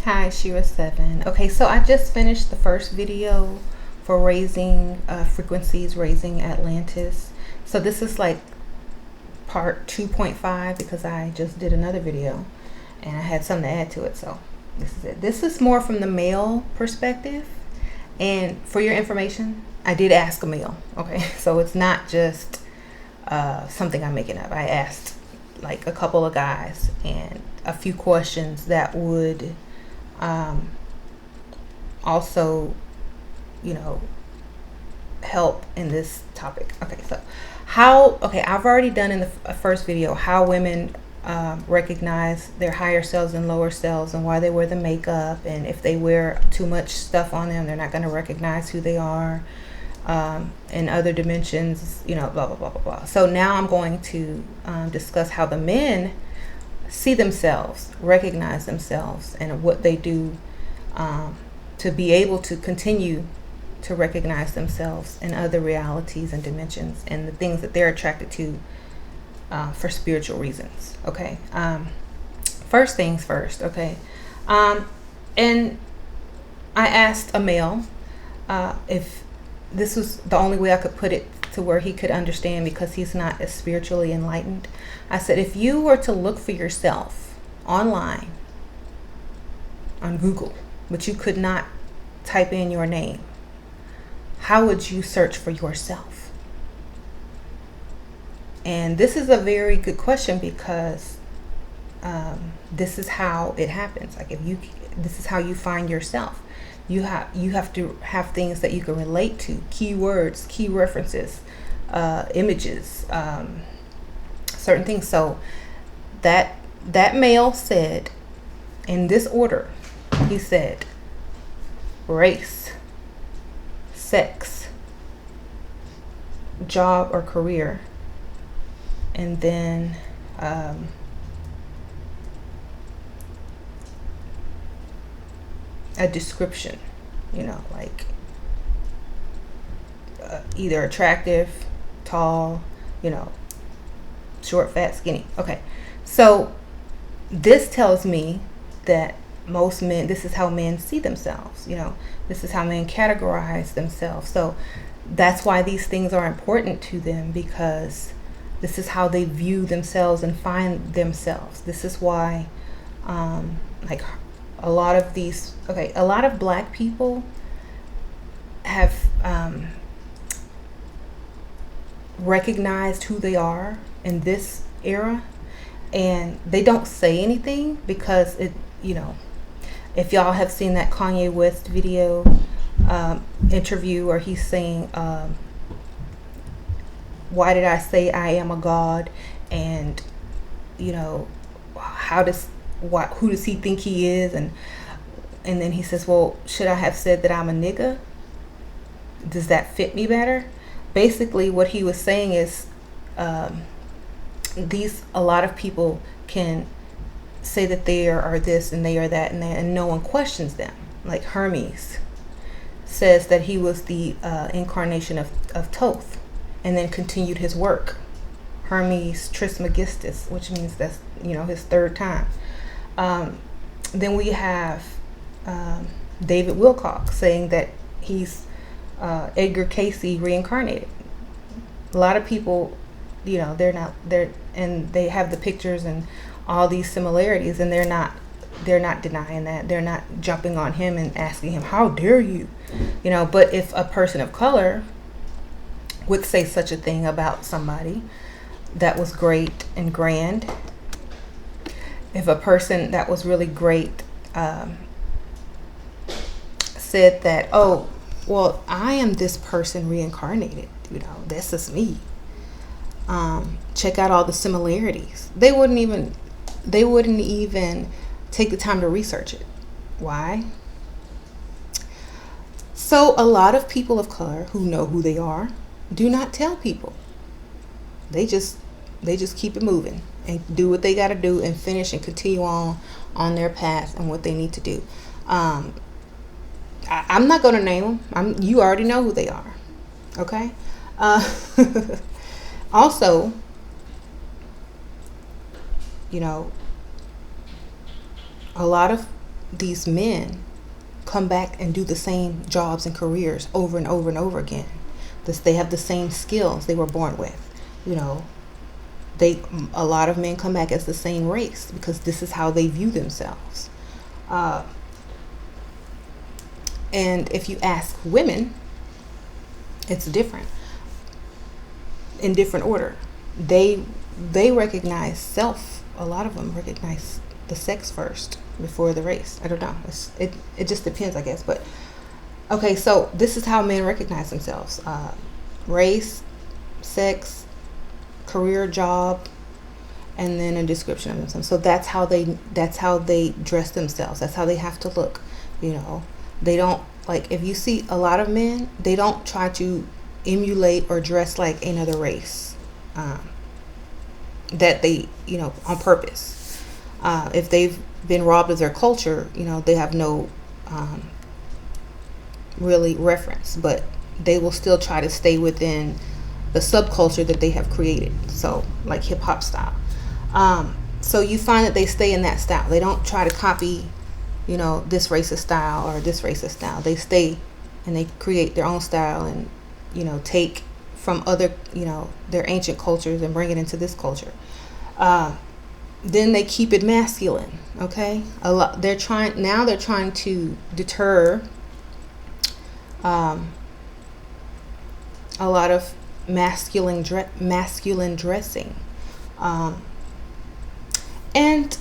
Hi, Shira7. Okay, so I just finished the first video for Frequencies Raising Atlantis. So this is like part 2.5 because I just did another video and I had something to add to it. So this is it. This is more from the male perspective. And for your information, I did ask a male. Okay, so it's not just something I'm making up. I asked like a couple of guys and a few questions that would also, help in this topic. Okay, so I've already done in the first video how women recognize their higher selves and lower selves and why they wear the makeup, and if they wear too much stuff on them, they're not going to recognize who they are in other dimensions, blah, blah, blah, blah, blah. So now I'm going to discuss how the men see themselves, recognize themselves, and what they do to be able to continue to recognize themselves in other realities and dimensions and the things that they're attracted to for spiritual reasons. Okay. First things first. Okay. And I asked a male if this was the only way I could put it to where he could understand, because he's not as spiritually enlightened. I said, if you were to look for yourself online on Google, but you could not type in your name, how would you search for yourself? And this is a very good question, because this is how it happens. Like, this is how you find yourself. You have to have things that you can relate to, keywords, key references, images, certain things. So that male said, in this order, he said race, sex, job or career, and then a description, like either attractive, tall, short, fat, skinny. Okay, so this tells me that most men, this is how men see themselves. This is how men categorize themselves. So that's why these things are important to them, because this is how they view themselves and find themselves. This is why like a lot of black people have recognized who they are in this era, and they don't say anything because if y'all have seen that Kanye West video interview where he's saying, why did I say I am a god? And who does he think he is? And then he says, well, should I have said that I'm a nigga? Does that fit me better? Basically what he was saying is, a lot of people can say that they are this and they are that, and no one questions them. Like Hermes says that he was the incarnation of Thoth, and then continued his work. Hermes Trismegistus, which means that's his third time. Then we have David Wilcock saying that he's Edgar Casey reincarnated. A lot of people, and they have the pictures and all these similarities, and they're not denying that. They're not jumping on him and asking him, how dare you? But if a person of color would say such a thing about somebody that was great and grand, if a person that was really great said that, oh, well, I am this person reincarnated, this is me, check out all the similarities, they wouldn't even take the time to research it. Why? So a lot of people of color who know who they are do not tell people. They just keep it moving and do what they got to do and finish and continue on their path and what they need to do. I'm not going to name them. You already know who they are. Okay. Also, a lot of these men come back and do the same jobs and careers over and over and over again. They have the same skills they were born with. You know, a lot of men come back as the same race because this is how they view themselves. And if you ask women, it's different, in different order. They recognize self. A lot of them recognize the sex first before the race. I don't know. It just depends, I guess. But okay, so this is how men recognize themselves: race, sex, career, job, and then a description of themselves. So that's how they dress themselves. That's how they have to look. You know, they don't, like, if you see a lot of men, they don't try to emulate or dress like another race, that they, you know, on purpose. If they've been robbed of their culture, you know, they have no really reference, but they will still try to stay within the subculture that they have created. So like hip hop style. So you find that they stay in that style. They don't try to copy, you know, this racist style or this racist style. They stay and they create their own style and, you know, take from other, you know, their ancient cultures and bring it into this culture. Then they keep it masculine. Okay. They're trying to deter a lot of masculine dressing. And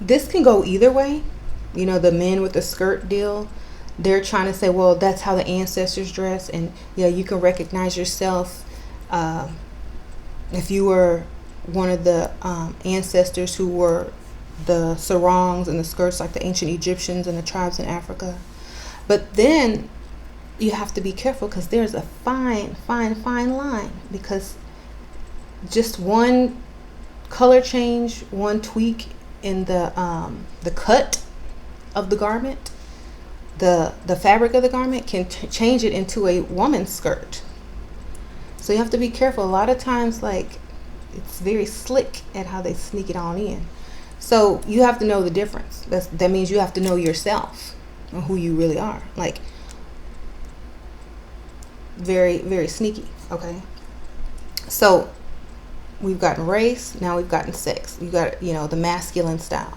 this can go either way. You know, the men with the skirt deal, they're trying to say, well, that's how the ancestors dress, and yeah, you can recognize yourself if you were one of the ancestors who wore the sarongs and the skirts like the ancient Egyptians and the tribes in Africa. But then you have to be careful, because there's a fine line, because just one color change, one tweak in the cut of the garment, the fabric of the garment can change it into a woman's skirt. So you have to be careful. A lot of times, like, it's very slick at how they sneak it on in. So you have to know the difference. That means you have to know yourself and who you really are. Like, very, very sneaky. Okay. So we've gotten race. Now we've gotten sex. You got, you know, the masculine style.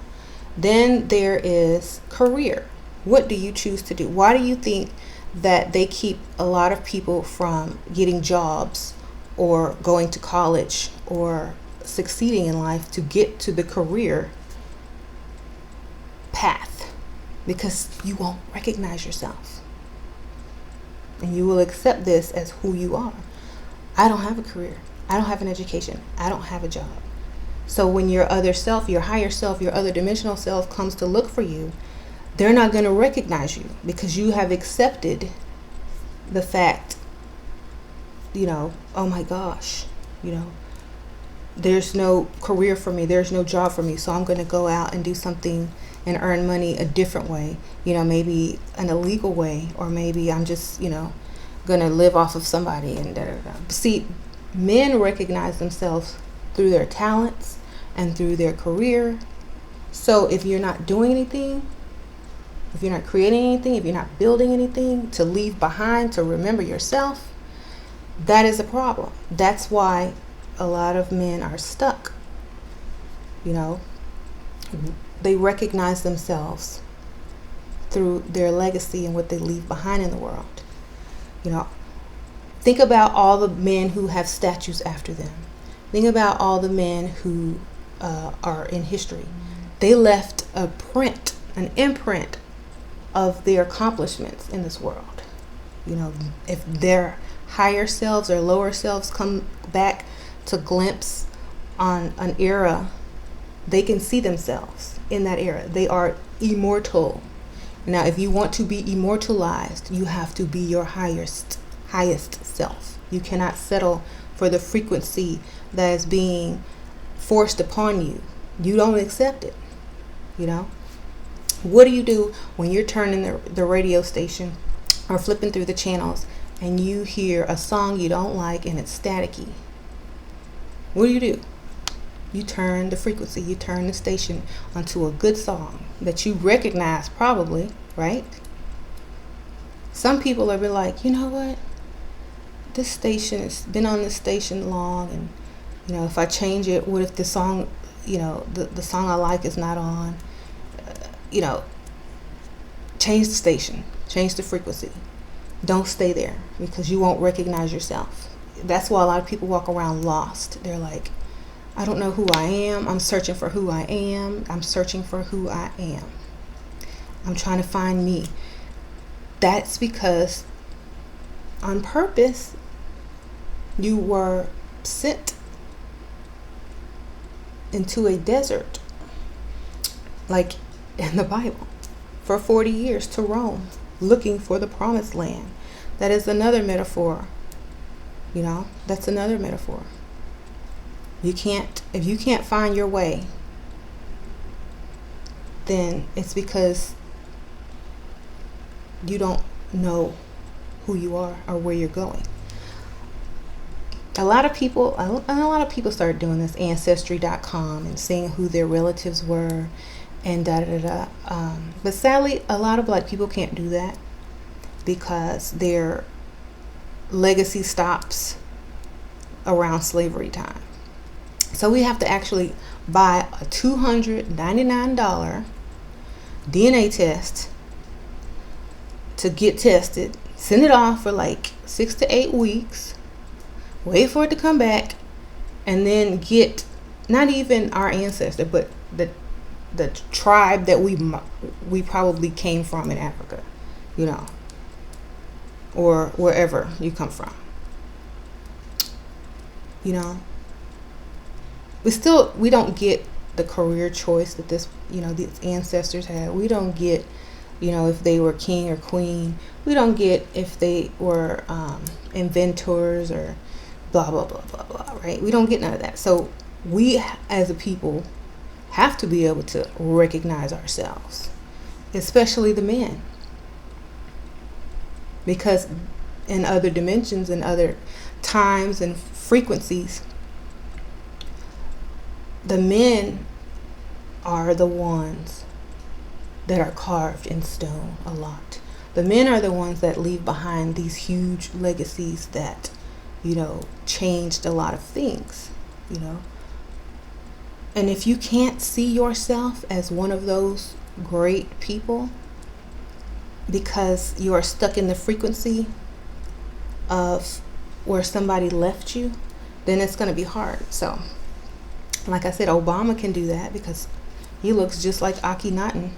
Then there is career. What do you choose to do? Why do you think that they keep a lot of people from getting jobs or going to college or succeeding in life to get to the career path? Because you won't recognize yourself. And you will accept this as who you are. I don't have a career. I don't have an education. I don't have a job. So when your other self, your higher self, your other dimensional self comes to look for you, they're not going to recognize you, because you have accepted the fact, you know, oh my gosh, you know, there's no career for me. There's no job for me. So I'm going to go out and do something and earn money a different way, you know, maybe an illegal way, or maybe I'm just, you know, going to live off of somebody and da da da. See, men recognize themselves through their talents and through their career. So if you're not doing anything, if you're not creating anything, if you're not building anything to leave behind, to remember yourself, that is a problem. That's why a lot of men are stuck. You know, they recognize themselves through their legacy and what they leave behind in the world. You know, think about all the men who have statues after them. Think about all the men who are in history. They left a print, an imprint of their accomplishments in this world. You know, if their higher selves or lower selves come back to glimpse on an era, they can see themselves in that era. They are immortal. Now, if you want to be immortalized, you have to be your highest self. You cannot settle for the frequency that is being forced upon you. You don't accept it. You know, what do you do when you're turning the radio station or flipping through the channels and you hear a song you don't like and it's staticky? What do? you turn the frequency, you turn the station onto a good song that you recognize probably, right? Some people are like, you know what? This station has been on this station long, and if I change it, what if the song, the song I like is not on? Change the station, change the frequency. Don't stay there, because you won't recognize yourself. That's why a lot of people walk around lost. They're like, I don't know who I am. I'm searching for who I am. I'm searching for who I am. I'm trying to find me. That's because on purpose, you were sent into a desert, like in the Bible, for 40 years to roam, looking for the promised land. That is another metaphor. That's another metaphor. If you can't find your way, then it's because you don't know who you are or where you're going. A lot of people started doing this, Ancestry.com, and seeing who their relatives were, and but sadly, a lot of Black people can't do that because their legacy stops around slavery time. So we have to actually buy a $299 DNA test to get tested, send it off for like 6 to 8 weeks, wait for it to come back, and then get not even our ancestor, but the tribe that we probably came from in Africa, or wherever you come from. We don't get the career choice that these ancestors had. We don't get, if they were king or queen. We don't get if they were inventors or blah, blah, blah, blah, blah, right? We don't get none of that. So we as a people have to be able to recognize ourselves, especially the men. Because in other dimensions and other times and frequencies, the men are the ones that are carved in stone a lot. The men are the ones that leave behind these huge legacies that, changed a lot of things, And if you can't see yourself as one of those great people because you are stuck in the frequency of where somebody left you, then it's going to be hard. So, like I said, Obama can do that because he looks just like Akhenaten.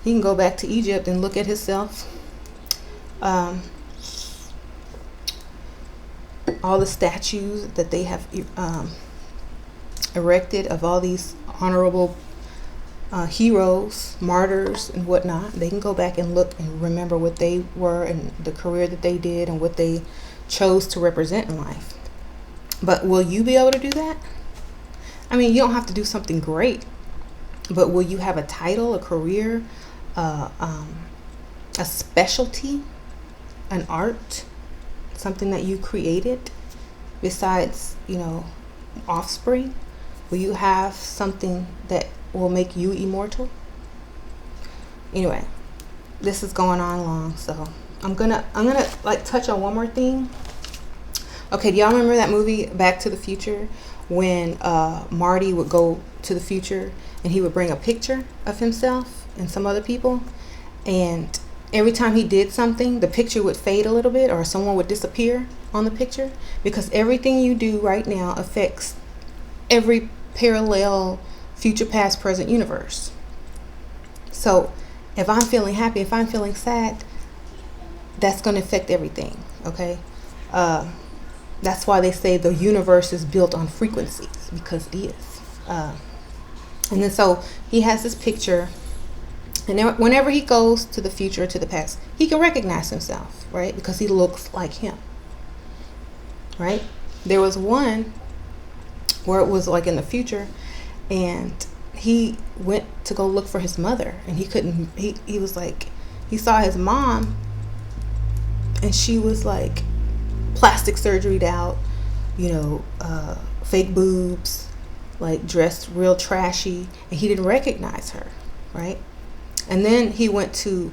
He can go back to Egypt and look at himself. All the statues that they have erected of all these honorable heroes, martyrs, and whatnot. They can go back and look and remember what they were and the career that they did and what they chose to represent in life. But will you be able to do that? I mean, you don't have to do something great, but will you have a title, a career, a specialty, an art, something that you created besides, offspring? Will you have something that will make you immortal? Anyway, this is going on long, so I'm gonna like touch on one more thing. Okay, do y'all remember that movie Back to the Future when Marty would go to the future and he would bring a picture of himself and some other people, and every time he did something, the picture would fade a little bit or someone would disappear on the picture, because everything you do right now affects every parallel future, past, present universe. So if I'm feeling happy, if I'm feeling sad, that's going to affect everything. Okay. That's why they say the universe is built on frequencies, because it is. And then so he has this picture, and whenever he goes to the future or to the past, he can recognize himself, right? Because he looks like him, right? There was one where it was like in the future, and he went to go look for his mother, and he couldn't. He was like, he saw his mom, and she was like plastic surgeryed out, fake boobs, like dressed real trashy, and he didn't recognize her, right? And then he went to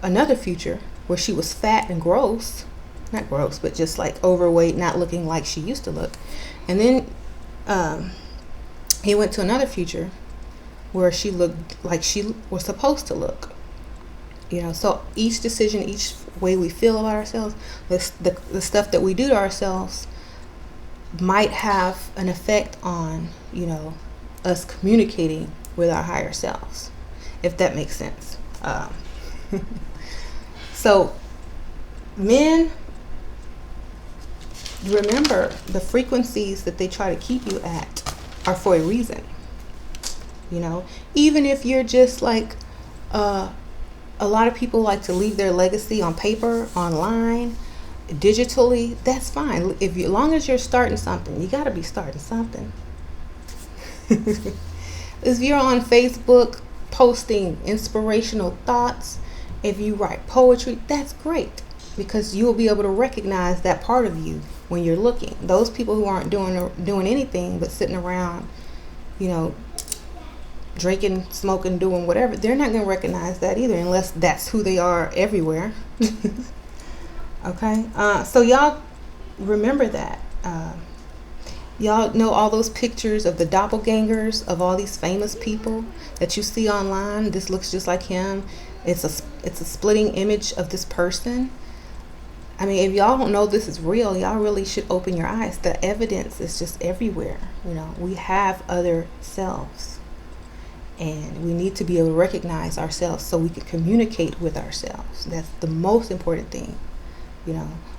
another future where she was fat and gross, not gross, but just like overweight, not looking like she used to look. And then he went to another future where she looked like she was supposed to look. So each decision, each way we feel about ourselves, the stuff that we do to ourselves might have an effect on, us communicating with our higher selves, if that makes sense. So men, remember, the frequencies that they try to keep you at are for a reason. Even if you're just like, a lot of people like to leave their legacy on paper, online, digitally. That's fine. As long as you're starting something, you got to be starting something. If you're on Facebook posting inspirational thoughts, if you write poetry, that's great, because you'll be able to recognize that part of you when you're looking. Those people who aren't doing anything but sitting around, drinking, smoking, doing whatever, they're not going to recognize that either, unless that's who they are everywhere. Okay, so y'all remember that. Y'all know all those pictures of the doppelgangers of all these famous people that you see online. This looks just like him. It's a splitting image of this person. I mean, if y'all don't know this is real, y'all really should open your eyes. The evidence is just everywhere. We have other selves. And we need to be able to recognize ourselves so we can communicate with ourselves. That's the most important thing.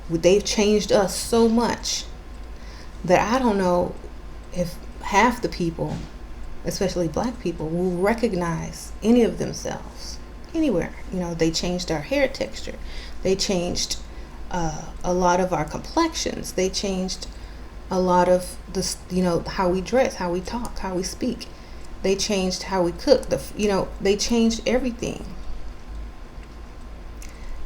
They've changed us so much that I don't know if half the people, especially black people, will recognize any of themselves anywhere. They changed our hair texture. They changed a lot of our complexions. They changed a lot of this, how we dress, how we talk, how we speak. They changed how we cook. They changed everything.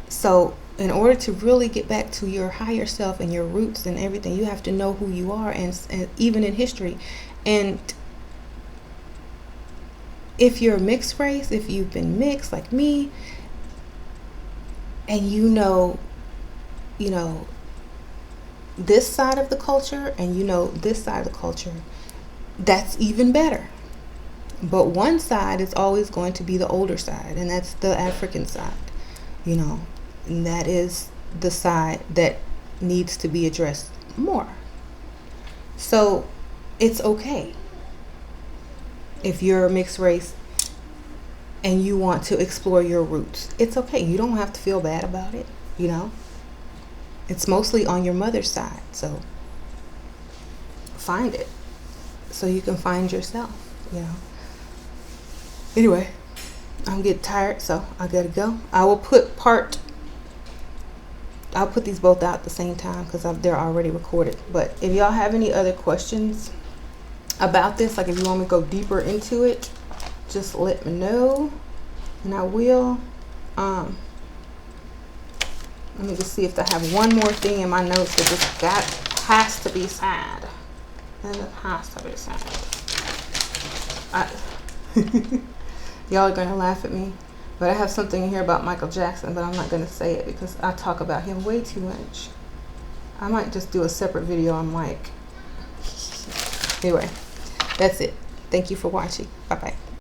So in order to really get back to your higher self and your roots and everything, you have to know who you are, and even in history. And if you're a mixed race, if you've been mixed like me, and this side of the culture and this side of the culture, that's even better. But one side is always going to be the older side, and that's the African side, and that is the side that needs to be addressed more. So it's okay if you're a mixed race and you want to explore your roots. It's okay. You don't have to feel bad about it, It's mostly on your mother's side, so find it so you can find yourself, Anyway, I'm getting tired, so I gotta go. I'll put these both out at the same time because they're already recorded. But if y'all have any other questions about this, like if you want me to go deeper into it, just let me know, and I will. Let me just see if I have one more thing in my notes that just has to be said. And it has to be said. Y'all are gonna laugh at me, but I have something in here about Michael Jackson, but I'm not gonna say it because I talk about him way too much. I might just do a separate video on Mike. Anyway, that's it. Thank you for watching. Bye bye.